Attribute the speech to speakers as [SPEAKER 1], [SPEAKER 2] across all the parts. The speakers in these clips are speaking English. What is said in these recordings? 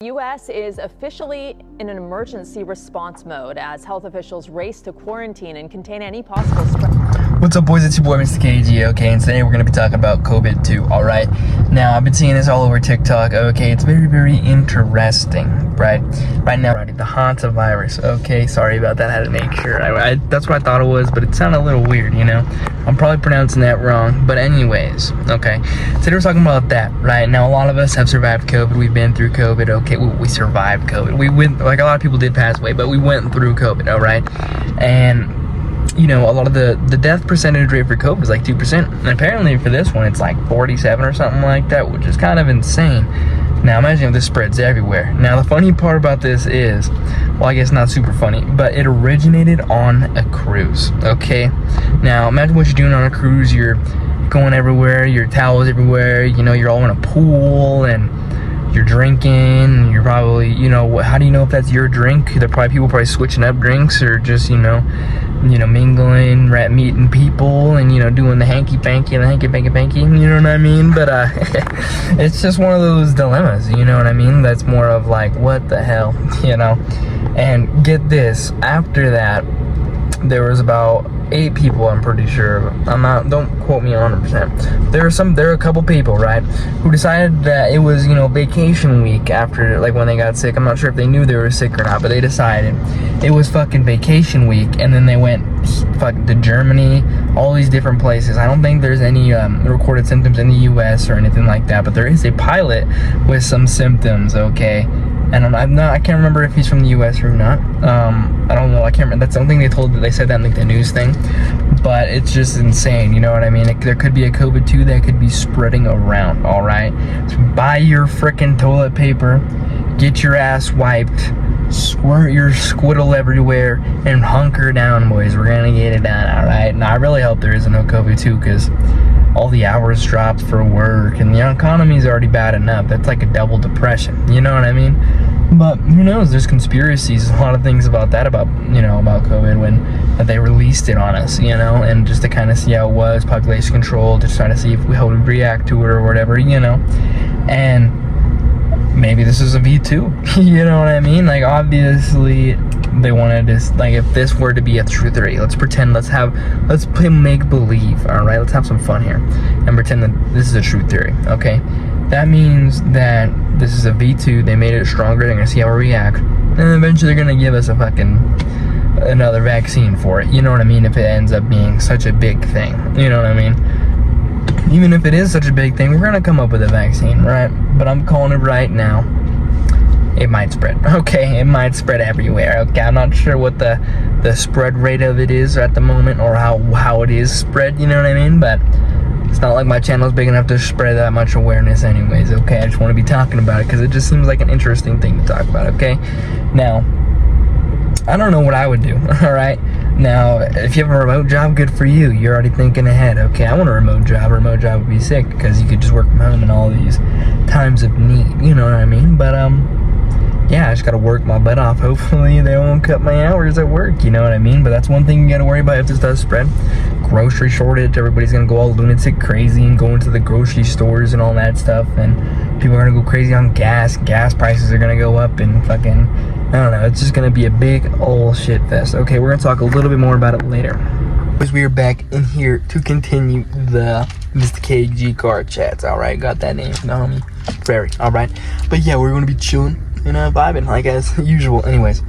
[SPEAKER 1] U.S. is officially in an emergency response mode as health officials race to quarantine and contain any possible spread.
[SPEAKER 2] What's up, boys? It's your boy, Mr. KG, okay? And today we're going to be talking about COVID-2, alright? Now, I've been seeing this all over TikTok, okay? It's very, very interesting, right? Right now, the Hantavirus, okay? Sorry about that, I had to make sure. That's what I thought it was, but it sounded a little weird, you know? I'm probably pronouncing that wrong, but anyways, okay? Today we're talking about that, right? Now, a lot of us have survived COVID. We've been through COVID, okay? We survived COVID. We went, like a lot of people did pass away, but we went through COVID, alright? And you know, a lot of the death percentage rate for COVID is like 2%. And apparently for this one, it's like 47 or something like that, which is kind of insane. Now, imagine if this spreads everywhere. Now, the funny part about this is, well, I guess not super funny, but it originated on a cruise, okay? Now, imagine what you're doing on a cruise. You're going everywhere, your towels everywhere, you know, you're all in a pool, and you're drinking, you're probably, you know, how do you know if that's your drink? There are probably people probably switching up drinks or just, you know, mingling, meeting people and, you know, doing the hanky-panky and the hanky-panky-panky, you know what I mean? But, it's just one of those dilemmas, you know what I mean? That's more of like, what the hell, you know? And get this, after that, there was about 8 people, I'm pretty sure. Don't quote me 100%. There are a couple people, right, who decided that it was, you know, vacation week after, like, when they got sick. I'm not sure if they knew they were sick or not, but they decided it was fucking vacation week, and then they went to Germany, all these different places. I don't think there's any recorded symptoms in the U.S. or anything like that, but there is a pilot with some symptoms, okay? And I can't remember if he's from the U.S. or not. I don't know. I can't remember. That's the only thing they said that in like the news thing. But it's just insane. You know what I mean? There could be a COVID-2 that could be spreading around. All right. So buy your freaking toilet paper, get your ass wiped, squirt your squiddle everywhere, and hunker down, boys. We're gonna get it done. All right. Now I really hope there isn't no COVID-2 because all the hours dropped for work and the economy is already bad enough. That's like a double depression, you know what I mean? But who knows, there's conspiracies, a lot of things about that, about COVID when they released it on us, you know, and just to kind of see how it was, population control, just trying to see how we react to it or whatever, you know. And maybe this is a V2, you know what I mean? Like, obviously they wanted to, like, if this were to be a true theory, let's play make believe, all right? Let's have some fun here and pretend that this is a true theory, okay? That means that this is a V2, they made it stronger, they're gonna see how we react, and then eventually they're gonna give us another vaccine for it, you know what I mean? If it ends up being such a big thing, you know what I mean? Even if it is such a big thing, we're gonna come up with a vaccine, right? But I'm calling it right now. It might spread, okay? It might spread everywhere, okay? I'm not sure what the spread rate of it is at the moment or how it is spread, you know what I mean? But it's not like my channel is big enough to spread that much awareness anyways, okay? I just want to be talking about it because it just seems like an interesting thing to talk about, okay? Now, I don't know what I would do, all right? Now, if you have a remote job, good for you. You're already thinking ahead. Okay, I want a remote job. A remote job would be sick because you could just work from home in all these times of need. You know what I mean? But, yeah, I just got to work my butt off. Hopefully they won't cut my hours at work. You know what I mean? But that's one thing you got to worry about if this does spread. Grocery shortage. Everybody's going to go all lunatic crazy and go into the grocery stores and all that stuff. And people are going to go crazy on gas. Gas prices are going to go up and fucking, I don't know. It's just going to be a big old shit fest. Okay, we're going to talk a little bit more about it later. We are back in here to continue the Mr. KG card chats. Alright, got that name from the homie Prairie. Alright, but yeah, we're going to be chilling and vibing like as usual. Anyways,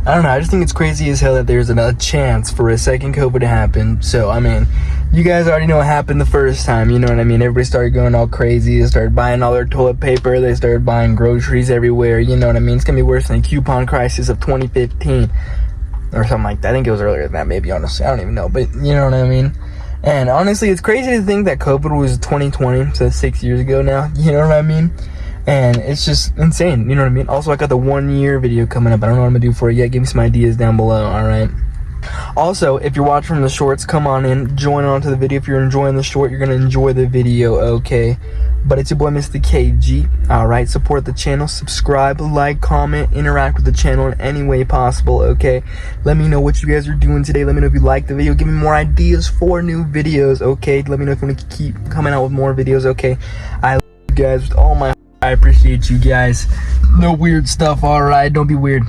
[SPEAKER 2] I don't know, I just think it's crazy as hell that there's a chance for a second COVID to happen. So, I mean, you guys already know what happened the first time, you know what I mean? Everybody started going all crazy, they started buying all their toilet paper, they started buying groceries everywhere, you know what I mean? It's gonna be worse than the coupon crisis of 2015 or something like that. I think it was earlier than that, maybe, honestly, I don't even know, but you know what I mean? And honestly, it's crazy to think that COVID was 2020, so 6 years ago now, you know what I mean? And it's just insane, you know what I mean? Also, I got the 1 year video coming up. I don't know what I'm gonna do for it yet. Give me some ideas down below, alright? Also, if you're watching from the shorts, come on in, join on to the video. If you're enjoying the short, you're gonna enjoy the video, okay? But it's your boy, Mr. KG, alright? Support the channel, subscribe, like, comment, interact with the channel in any way possible, okay? Let me know what you guys are doing today. Let me know if you like the video. Give me more ideas for new videos, okay? Let me know if you want to keep coming out with more videos, okay? I love you guys with all my I appreciate you guys. No weird stuff, alright? Don't be weird.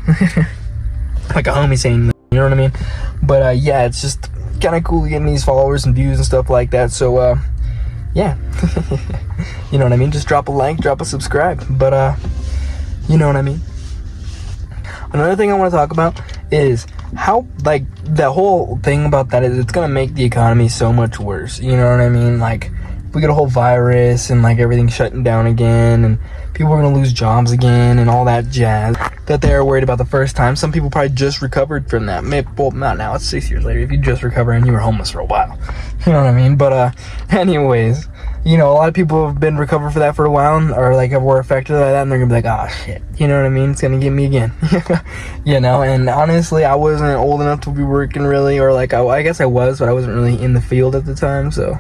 [SPEAKER 2] Like a homie saying, you know what I mean? But yeah, it's just kind of cool getting these followers and views and stuff like that. So yeah. You know what I mean? Just drop a like, drop a subscribe. But you know what I mean? Another thing I want to talk about is how, like, the whole thing about that is it's going to make the economy so much worse. You know what I mean? Like, if we get a whole virus and, like, everything shutting down again and people are going to lose jobs again and all that jazz that they were worried about the first time. Some people probably just recovered from that. Maybe, well, not now. It's 6 years later. If you just recover and you were homeless for a while. You know what I mean? But anyways, you know, a lot of people have been recovered for that for a while, or like were affected by that, and they're gonna be like, oh shit, you know what I mean? It's gonna get me again. You know, and honestly, I wasn't old enough to be working really, or like, I guess I was, but I wasn't really in the field at the time, so,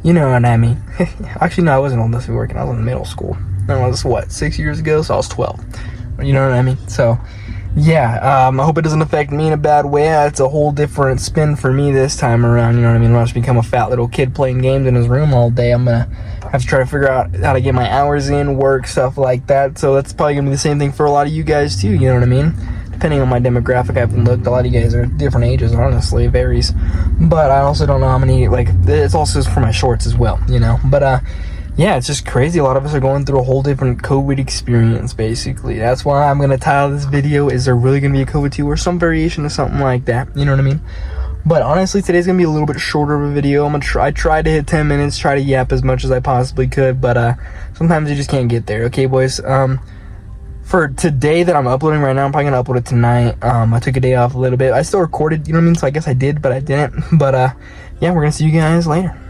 [SPEAKER 2] you know what I mean? Actually, no, I wasn't old enough to be working. I was in middle school. That was, what, 6 years ago? So I was 12. You know what I mean? So, yeah, I hope it doesn't affect me in a bad way. It's a whole different spin for me this time around, you know what I mean? When I just become a fat little kid playing games in his room all day, I'm gonna have to try to figure out how to get my hours in, work, stuff like that. So that's probably gonna be the same thing for a lot of you guys too, you know what I mean? Depending on my demographic, I haven't looked. A lot of you guys are different ages, honestly, it varies. But I also don't know how many, like, it's also for my shorts as well, you know? But, yeah, it's just crazy. A lot of us are going through a whole different COVID experience, basically. That's why I'm going to title this video, is there really going to be a COVID 2 or some variation of something like that? You know what I mean? But honestly, today's going to be a little bit shorter of a video. I tried to hit 10 minutes, try to yap as much as I possibly could, but sometimes you just can't get there. Okay, boys? For today that I'm uploading right now, I'm probably going to upload it tonight. I took a day off a little bit. I still recorded, you know what I mean? So I guess I did, but I didn't. But yeah, we're going to see you guys later.